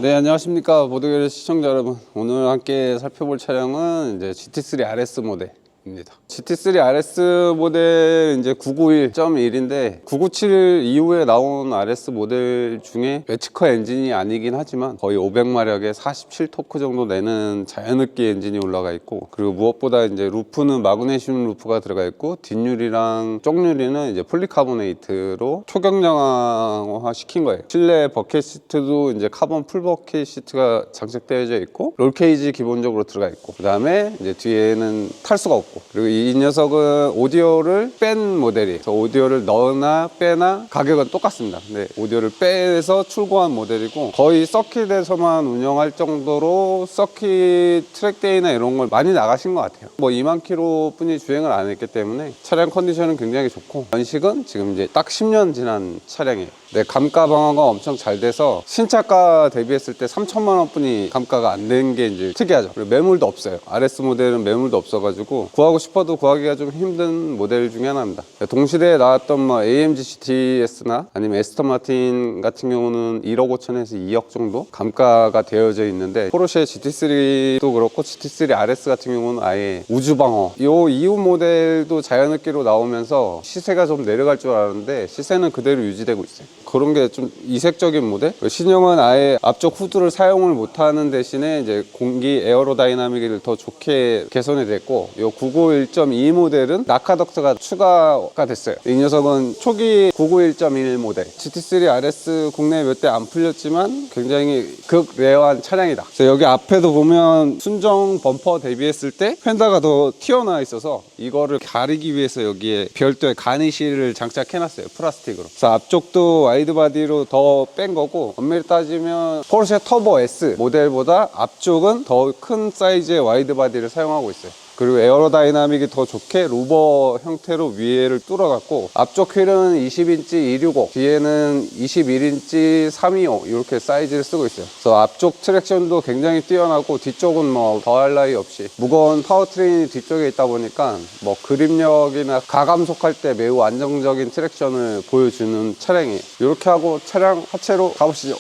네, 안녕하십니까 보드게르 시청자 여러분. 오늘 함께 살펴볼 차량은 이제 GT3 RS 모델입니다. GT3 RS 모델 이제 991.1인데 997 이후에 나온 RS 모델 중에 웨츠커 엔진이 아니긴 하지만 거의 500마력에 47토크 정도 내는 자연흡기 엔진이 올라가 있고, 그리고 무엇보다 이제 루프는 마그네슘 루프가 들어가 있고 뒷유리랑 쪽유리는 이제 폴리카보네이트로 초경량화 시킨 거예요. 실내 버켓 시트도 이제 카본 풀 버켓 시트가 장착되어져 있고 롤케이지 기본적으로 들어가 있고, 그 다음에 이제 뒤에는 탈수가 없고, 그리고 이 녀석은 오디오를 뺀 모델이에요. 그래서 오디오를 넣으나 빼나 가격은 똑같습니다. 근데 오디오를 빼서 출고한 모델이고, 거의 서킷에서만 운영할 정도로 서킷 트랙데이나 이런 걸 많이 나가신 것 같아요. 뭐 2만 킬로 뿐이 주행을 안 했기 때문에 차량 컨디션은 굉장히 좋고, 연식은 지금 이제 딱 10년 지난 차량이에요. 네, 감가 방어가 엄청 잘 돼서 신차가 대비했을 때 3천만 원 뿐이 감가가 안 된 게 이제 특이하죠. 그리고 매물도 없어요. RS 모델은 매물도 없어가지고 구하고 싶어도 구하기가 좀 힘든 모델 중에 하나입니다. 동시대에 나왔던 뭐 AMG GTS나 아니면 에스턴 마틴 같은 경우는 1억 5천에서 2억 정도 감가가 되어져 있는데, 포르쉐 GT3도 그렇고 GT3 RS 같은 경우는 아예 우주방어, 요 이후 모델도 자연흡기로 나오면서 시세가 좀 내려갈 줄 알았는데 시세는 그대로 유지되고 있어요. 그런 게 좀 이색적인 모델. 신형은 아예 앞쪽 후드를 사용을 못하는 대신에 이제 공기 에어로다이나믹을 더 좋게 개선이 됐고, 요 991.2 모델은 나카덕트가 추가가 됐어요. 이 녀석은 초기 991.1 모델 GT3 RS 국내에 몇 대 안 풀렸지만 굉장히 극레어한 차량이다. 그래서 여기 앞에도 보면 순정 범퍼 대비했을 때 펜다가 더 튀어나와 있어서 이거를 가리기 위해서 여기에 별도의 가니쉬를 장착해놨어요, 플라스틱으로. 그래서 앞쪽도 와이드 바디로 더 뺀 거고, 엄밀히 따지면 포르쉐 터보 S 모델보다 앞쪽은 더 큰 사이즈의 와이드 바디를 사용하고 있어요. 그리고 에어로다이나믹이 더 좋게 루버 형태로 위에를 뚫어갖고, 앞쪽 휠은 20인치 265, 뒤에는 21인치 325 이렇게 사이즈를 쓰고 있어요. 그래서 앞쪽 트랙션도 굉장히 뛰어나고, 뒤쪽은 뭐 더할 나위 없이 무거운 파워트레인이 뒤쪽에 있다 보니까 뭐 그립력이나 가감속할 때 매우 안정적인 트랙션을 보여주는 차량이에요. 이렇게 하고 차량 하체로 가보시죠.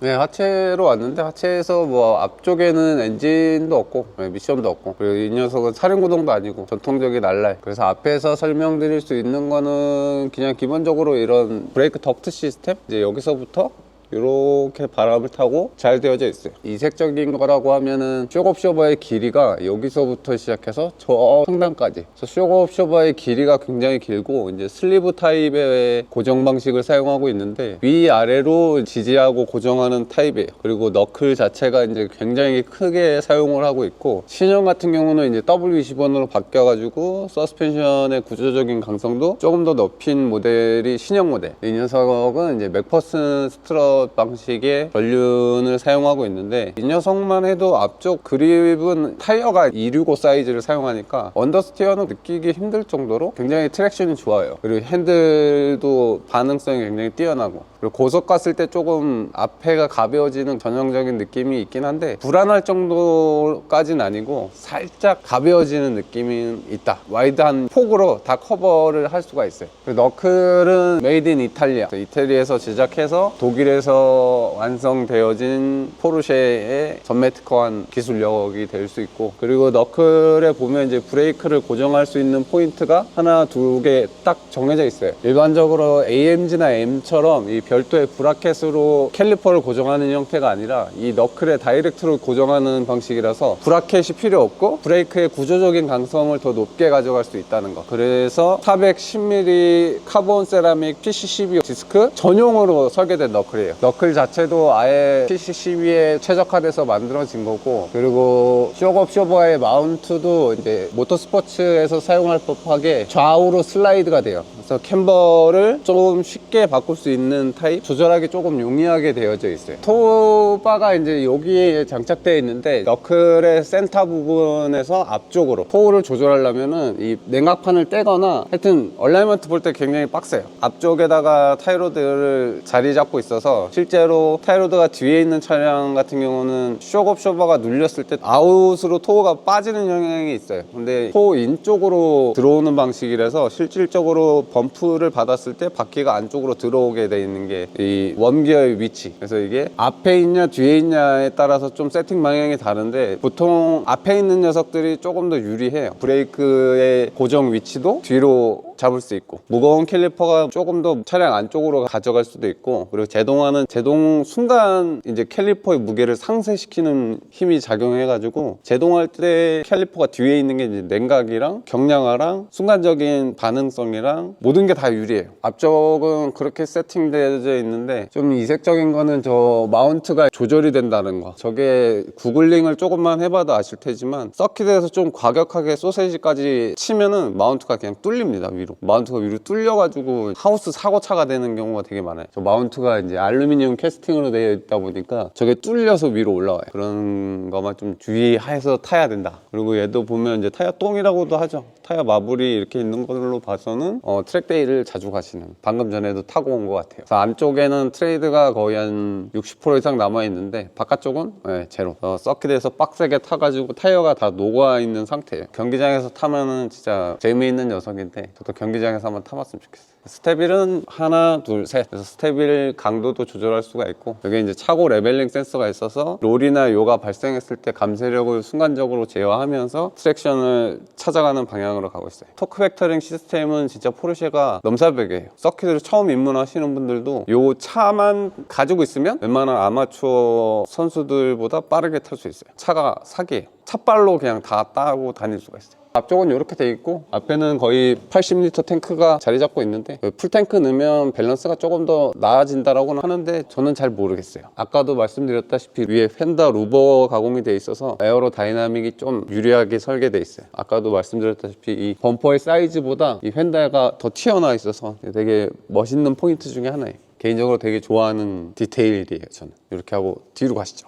네, 하체로 왔는데 하체에서 뭐 앞쪽에는 엔진도 없고 미션도 없고, 그리고 이 녀석은 사륜구동도 아니고 전통적인 알랄. 그래서 앞에서 설명드릴 수 있는 거는 그냥 기본적으로 이런 브레이크 덕트 시스템, 이제 여기서부터 이렇게 바람을 타고 잘 되어져 있어요. 이색적인 거라고 하면은 쇼업 쇼버의 길이가 여기서부터 시작해서 저 상단까지, 쇼업 쇼버의 길이가 굉장히 길고, 이제 슬리브 타입의 고정 방식을 사용하고 있는데 위아래로 지지하고 고정하는 타입이에요. 그리고 너클 자체가 이제 굉장히 크게 사용을 하고 있고, 신형 같은 경우는 이제 W21으로 바뀌어가지고 서스펜션의 구조적인 강성도 조금 더 높인 모델이 신형 모델. 이 녀석은 이제 맥퍼슨 스트럿 방식의 전륜을 사용하고 있는데, 이 녀석만 해도 앞쪽 그립은 타이어가 265 사이즈를 사용하니까 언더스티어는 느끼기 힘들 정도로 굉장히 트랙션이 좋아요. 그리고 핸들도 반응성이 굉장히 뛰어나고, 그리고 고속 갔을 때 조금 앞에가 가벼워지는 전형적인 느낌이 있긴 한데 불안할 정도까지는 아니고 살짝 가벼워지는 느낌이 있다. 와이드한 폭으로 다 커버를 할 수가 있어요. 그리고 너클은 메이드 인 이탈리아, 이태리에서 제작해서 독일에서 완성되어진 포르쉐의 전매 특허한 기술력이 될 수 있고, 그리고 너클에 보면 이제 브레이크를 고정할 수 있는 포인트가 하나 두 개 딱 정해져 있어요. 일반적으로 AMG나 M처럼 이 별도의 브라켓으로 캘리퍼를 고정하는 형태가 아니라 이 너클에 다이렉트로 고정하는 방식이라서 브라켓이 필요 없고 브레이크의 구조적인 강성을 더 높게 가져갈 수 있다는 거. 그래서 410mm 카본 세라믹 PC12 디스크 전용으로 설계된 너클이에요. 너클 자체도 아예 PC12에 최적화돼서 만들어진 거고, 그리고 쇼업 쇼버의 마운트도 이제 모터스포츠에서 사용할 법하게 좌우로 슬라이드가 돼요. 그래서 캠버를 조금 쉽게 바꿀 수 있는 타입, 조절하기 조금 용이하게 되어져 있어요. 토바가 이제 여기에 장착되어 있는데 너클의 센터 부분에서 앞쪽으로 토를 조절하려면은 이 냉각판을 떼거나 하여튼 얼라이먼트 볼 때 굉장히 빡세요. 앞쪽에다가 타이로드를 자리 잡고 있어서 있어요. 실제로 타이로드가 뒤에 있는 차량 같은 경우는 쇼업 쇼버가 눌렸을 때 아웃으로 토어가 빠지는 영향이 있어요. 근데 토어 인 쪽으로 들어오는 방식이라서 실질적으로 범프를 받았을 때 바퀴가 안쪽으로 들어오게 돼 있는 게 이 원기어의 위치. 그래서 이게 앞에 있냐 뒤에 있냐에 따라서 좀 세팅 방향이 다른데 보통 앞에 있는 녀석들이 조금 더 유리해요. 브레이크의 고정 위치도 뒤로 잡을 수 있고, 무거운 캘리퍼가 조금 더 차량 안쪽으로 가져갈 수도 있고, 그리고 제동화는 제동 순간 이제 캘리퍼의 무게를 상쇄시키는 힘이 작용해가지고 제동할 때 캘리퍼가 뒤에 있는 게 이제 냉각이랑 경량화랑 순간적인 반응성이랑 모든 게 다 유리해요. 앞쪽은 그렇게 세팅되어 있는데 좀 이색적인 거는 저 마운트가 조절이 된다는 거. 저게 구글링을 조금만 해봐도 아실 테지만 서킷에서 좀 과격하게 소세지까지 치면은 마운트가 그냥 뚫립니다. 위로 마운트가 위로 뚫려가지고 하우스 사고차가 되는 경우가 되게 많아요. 저 마운트가 이제 알루미늄 캐스팅으로 되어 있다 보니까 저게 뚫려서 위로 올라와요. 그런 것만 좀 주의해서 타야 된다. 그리고 얘도 보면 이제 타이어 똥이라고도 하죠. 타이어 마블이 이렇게 있는 걸로 봐서는 트랙데이를 자주 가시는, 방금 전에도 타고 온 것 같아요. 그래서 안쪽에는 트레이드가 거의 한 60% 이상 남아있는데 바깥쪽은 제로. 서킷에서 빡세게 타가지고 타이어가 다 녹아있는 상태예요. 경기장에서 타면은 진짜 재미있는 녀석인데 저도 경기장에서 한번 타봤으면 좋겠어요. 스테빌은 하나, 둘, 셋. 그래서 스테빌 강도도 조절할 수가 있고, 여기 이제 차고 레벨링 센서가 있어서 롤이나 요가 발생했을 때 감쇄력을 순간적으로 제어하면서 트랙션을 찾아가는 방향으로 가고 있어요. 토크 벡터링 시스템은 진짜 포르쉐가 넘사벽이에요. 서킷을 처음 입문하시는 분들도 요 차만 가지고 있으면 웬만한 아마추어 선수들보다 빠르게 탈 수 있어요. 차가 사기예요. 차발로 그냥 다 따고 다닐 수가 있어요. 앞쪽은 이렇게 돼 있고 앞에는 거의 80리터 탱크가 자리 잡고 있는데 풀탱크 넣으면 밸런스가 조금 더 나아진다라고는 하는데 저는 잘 모르겠어요. 아까도 말씀드렸다시피 위에 펜더 루버 가공이 돼 있어서 에어로 다이나믹이 좀 유리하게 설계돼 있어요. 아까도 말씀드렸다시피 이 범퍼의 사이즈보다 이 펜더가 더 튀어나와 있어서 되게 멋있는 포인트 중에 하나예요. 개인적으로 되게 좋아하는 디테일이에요. 저는 이렇게 하고 뒤로 가시죠.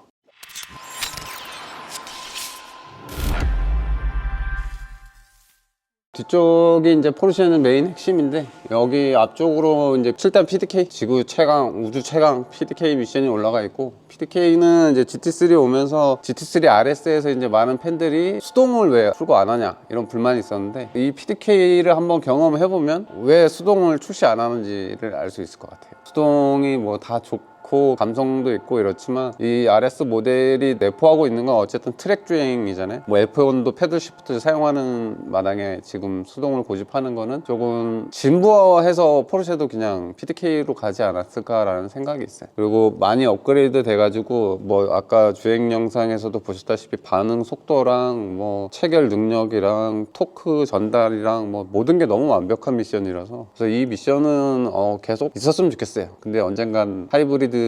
뒤쪽이 이제 포르쉐는 메인 핵심인데, 여기 앞쪽으로 이제 7단 PDK 지구 최강, 우주 최강 PDK 미션이 올라가 있고, PDK는 이제 GT3 오면서 GT3 RS에서 이제 많은 팬들이 수동을 왜 출고 안 하냐 이런 불만이 있었는데, 이 PDK를 한번 경험해 보면 왜 수동을 출시 안 하는지를 알 수 있을 것 같아요. 수동이 뭐 다 좋고 감성도 있고 이렇지만 이 RS 모델이 내포하고 있는 건 어쨌든 트랙 주행이잖아요. 뭐 F1도 패들 시프트 사용하는 마당에 지금 수동을 고집하는 거는 조금 진부해서 포르쉐도 그냥 PDK로 가지 않았을까라는 생각이 있어요. 그리고 많이 업그레이드 돼가지고 뭐 아까 주행 영상에서도 보셨다시피 반응 속도랑 뭐 체결 능력이랑 토크 전달이랑 뭐 모든 게 너무 완벽한 미션이라서, 그래서 이 미션은 계속 있었으면 좋겠어요. 근데 언젠간 하이브리드가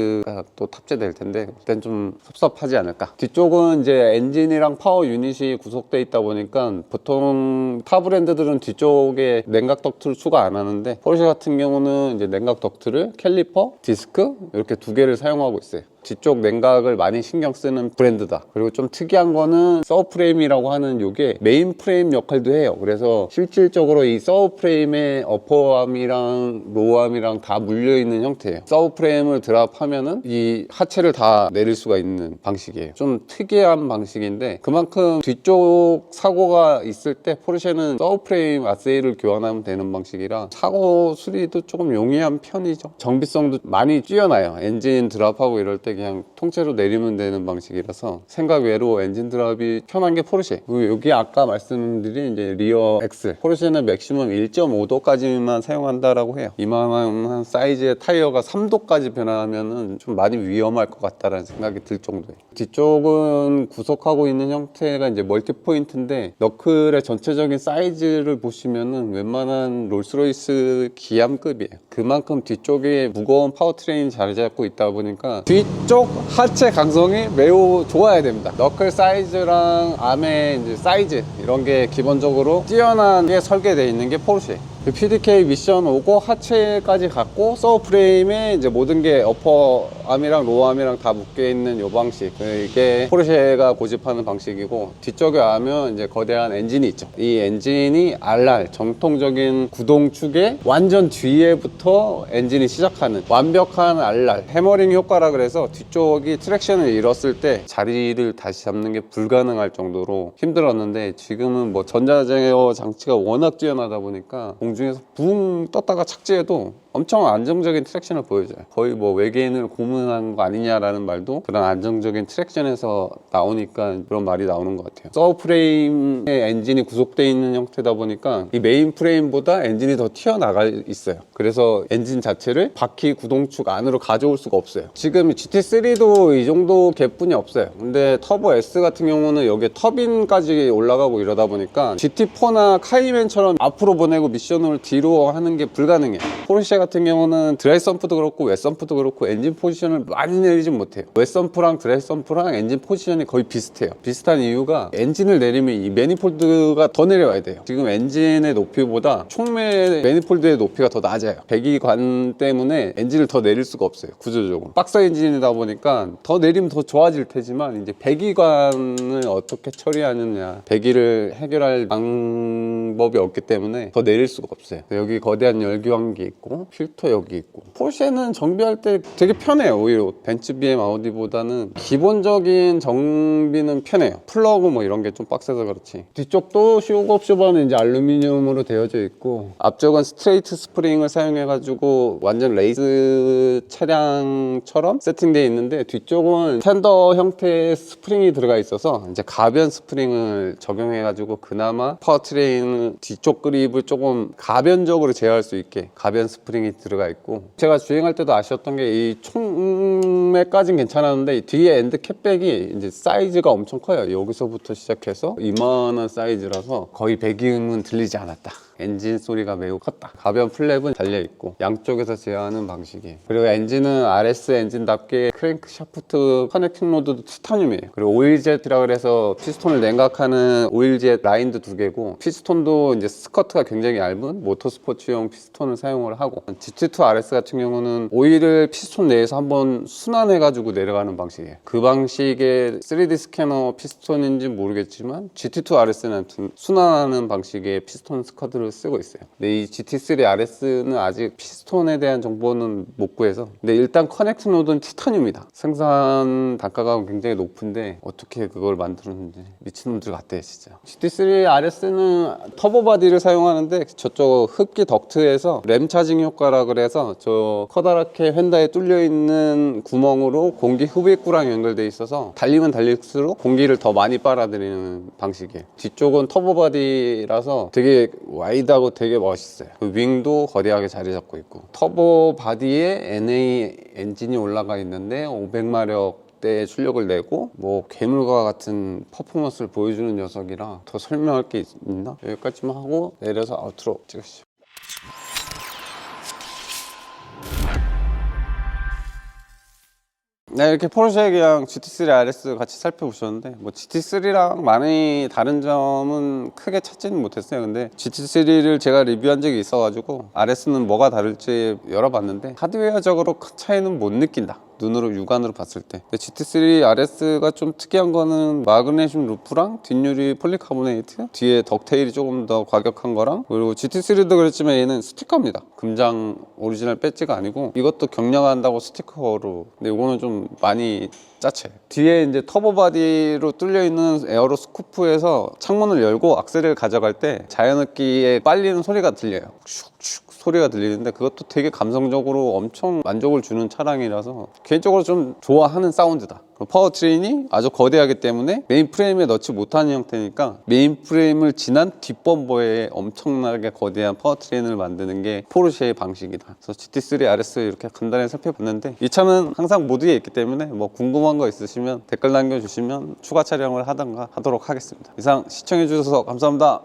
또 탑재될 텐데 그땐 좀 섭섭하지 않을까. 뒤쪽은 이제 엔진이랑 파워 유닛이 구속돼 있다 보니까 보통 타 브랜드들은 뒤쪽에 냉각 덕트를 추가 안 하는데, 포르쉐 같은 경우는 이제 냉각 덕트를 캘리퍼, 디스크 이렇게 두 개를 사용하고 있어요. 뒤쪽 냉각을 많이 신경 쓰는 브랜드다. 그리고 좀 특이한 거는 서브 프레임이라고 하는 요게 메인 프레임 역할도 해요. 그래서 실질적으로 이 서브 프레임에 어퍼암이랑 로우암이랑 다 물려있는 형태예요. 서브 프레임을 드랍하면은 이 하체를 다 내릴 수가 있는 방식이에요. 좀 특이한 방식인데, 그만큼 뒤쪽 사고가 있을 때 포르쉐는 서브 프레임 아세이를 교환하면 되는 방식이라 사고 수리도 조금 용이한 편이죠. 정비성도 많이 뛰어나요. 엔진 드랍하고 이럴 때 그냥 통째로 내리면 되는 방식이라서 생각 외로 엔진 드랍이 편한 게 포르쉐. 그리고 여기 아까 말씀드린 이제 리어 엑셀, 포르쉐는 맥시멈 1.5도까지만 사용한다라고 해요. 이만한 사이즈의 타이어가 3도까지 변화하면은 좀 많이 위험할 것 같다라는 생각이 들 정도예요. 뒤쪽은 구속하고 있는 형태가 이제 멀티 포인트인데, 너클의 전체적인 사이즈를 보시면은 웬만한 롤스로이스 기암급이에요. 그만큼 뒤쪽에 무거운 파워트레인이 자리 잡고 있다 보니까 뒤쪽 하체 강성이 매우 좋아야 됩니다. 너클 사이즈랑 암의 이제 사이즈 이런 게 기본적으로 뛰어나게 설계되어 있는 게 포르쉐. PDK 미션 오고 하체까지 갔고 서브 프레임에 이제 모든 게 어퍼암이랑 로어암이랑 다 묶여 있는 요 방식. 이게 포르쉐가 고집하는 방식이고, 뒤쪽에 가면 이제 거대한 엔진이 있죠. 이 엔진이 RR 정통적인 구동축의 완전 뒤에부터 엔진이 시작하는 완벽한 RR 해머링 효과라 그래서 뒤쪽이 트랙션을 잃었을 때 자리를 다시 잡는 게 불가능할 정도로 힘들었는데, 지금은 뭐 전자제어 장치가 워낙 뛰어나다 보니까 공중에서 붕 떴다가 착지해도 엄청 안정적인 트랙션을 보여줘요. 거의 뭐 외계인을 고문한 거 아니냐라는 말도 그런 안정적인 트랙션에서 나오니까 그런 말이 나오는 것 같아요. 서브 프레임에 엔진이 구속되어 있는 형태다 보니까 이 메인 프레임보다 엔진이 더 튀어나가 있어요. 그래서 엔진 자체를 바퀴 구동축 안으로 가져올 수가 없어요. 지금 GT3도 이 정도 갭뿐이 없어요. 근데 터보 S 같은 경우는 여기에 터빈까지 올라가고 이러다 보니까 GT4나 카이맨처럼 앞으로 보내고 미션을 뒤로 하는 게 불가능해요. 포르쉐 같은 경우는 드라이 썸프도 그렇고 웹 썸프도 그렇고 엔진 포지션을 많이 내리진 못해요. 웹 썸프랑 드라이 썸프랑 엔진 포지션이 거의 비슷해요. 비슷한 이유가 엔진을 내리면 이 매니폴드가 더 내려와야 돼요. 지금 엔진의 높이보다 총매 매니폴드의 높이가 더 낮아요. 배기관 때문에 엔진을 더 내릴 수가 없어요. 구조적으로 박스 엔진이다 보니까 더 내리면 더 좋아질 테지만, 이제 배기관을 어떻게 처리하느냐, 배기를 해결할 방법이 없기 때문에 더 내릴 수가 없어요. 여기 거대한 열교환기 있고 필터 여기 있고. 포르쉐는 정비할 때 되게 편해요. 오히려 벤츠, BM, 아우디보다는 기본적인 정비는 편해요. 플러그 뭐 이런 게 좀 빡세서 그렇지. 뒤쪽도 쇼업쇼바는 이제 알루미늄으로 되어져 있고, 앞쪽은 스트레이트 스프링을 사용해 가지고 완전 레이스 차량처럼 세팅되어 있는데, 뒤쪽은 텐더 형태의 스프링이 들어가 있어서 이제 가변 스프링을 적용해 가지고 그나마 파워트레인 뒤쪽 그립을 조금 가변적으로 제어할 수 있게 가변 스프링이 들어가 있고, 제가 주행할 때도 아쉬웠던 게 이 총매까진 괜찮았는데 뒤에 엔드 캡백이 이제 사이즈가 엄청 커요. 여기서부터 시작해서 이만한 사이즈라서 거의 배기음은 들리지 않았다. 엔진 소리가 매우 컸다. 가변 플랩은 달려있고 양쪽에서 제어하는 방식이에요. 그리고 엔진은 RS 엔진답게 크랭크 샤프트 커넥팅 로드도 티타늄이에요. 그리고 오일젯이라 그래서 피스톤을 냉각하는 오일젯 라인도 2개고, 피스톤도 이제 스커트가 굉장히 얇은 모터스포츠용 피스톤을 사용을 하고, GT2 RS 같은 경우는 오일을 피스톤 내에서 한번 순환해가지고 내려가는 방식이에요. 그 방식의 3D 스캐너 피스톤인지 모르겠지만 GT2 RS는 아무튼 순환하는 방식의 피스톤 스커트를 쓰고 있어요. 근데 이 GT3 RS는 아직 피스톤에 대한 정보는 못 구해서, 근데 일단 커넥팅 로드는 티타늄이다. 생산 단가가 굉장히 높은데 어떻게 그걸 만들었는지 미친놈들 같대 진짜. GT3 RS는 터보 바디를 사용하는데, 저쪽 흡기 덕트에서 램 차징 효과라 그래서 저 커다랗게 휀다에 뚫려 있는 구멍으로 공기 흡입구랑 연결돼 있어서 달리면 달릴수록 공기를 더 많이 빨아들이는 방식이에요. 뒤쪽은 터보 바디라서 되게 와이드하고 되게 멋있어요. 그 윙도 거대하게 자리 잡고 있고, 터보 바디에 NA 엔진이 올라가 있는데 500마력 대 출력을 내고 뭐 괴물과 같은 퍼포먼스를 보여주는 녀석이라 더 설명할 게 있나? 여기까지만 하고 내려서 아우트로 찍으시죠. 네, 이렇게 포르쉐 그냥 GT3 RS 같이 살펴보셨는데, 뭐 GT3랑 많이 다른 점은 크게 찾지는 못했어요. 근데 GT3를 제가 리뷰한 적이 있어가지고 RS는 뭐가 다를지 열어봤는데 하드웨어적으로 큰 차이는 못 느낀다. 눈으로 육안으로 봤을 때. GT3 RS가 좀 특이한 거는 마그네슘 루프랑 뒷유리 폴리카보네이트, 뒤에 덕테일이 조금 더 과격한 거랑, 그리고 GT3도 그렇지만 얘는 스티커입니다. 금장 오리지널 배지가 아니고 이것도 경량한다고 스티커로. 근데 이거는 좀 많이 짜체. 뒤에 이제 터보 바디로 뚫려 있는 에어로 스쿠프에서 창문을 열고 악셀을 가져갈 때 자연흡기에 빨리는 소리가 들려요. 슉슉 소리가 들리는데, 그것도 되게 감성적으로 엄청 만족을 주는 차량이라서 개인적으로 좀 좋아하는 사운드다. 파워트레인이 아주 거대하기 때문에 메인 프레임에 넣지 못하는 형태니까 메인 프레임을 지난 뒷범버에 엄청나게 거대한 파워트레인을 만드는 게 포르쉐의 방식이다. 그래서 GT3 RS 이렇게 간단히 살펴봤는데, 이 차는 항상 모드에 있기 때문에 뭐 궁금한 거 있으시면 댓글 남겨주시면 추가 촬영을 하던가 하도록 하겠습니다. 이상 시청해주셔서 감사합니다.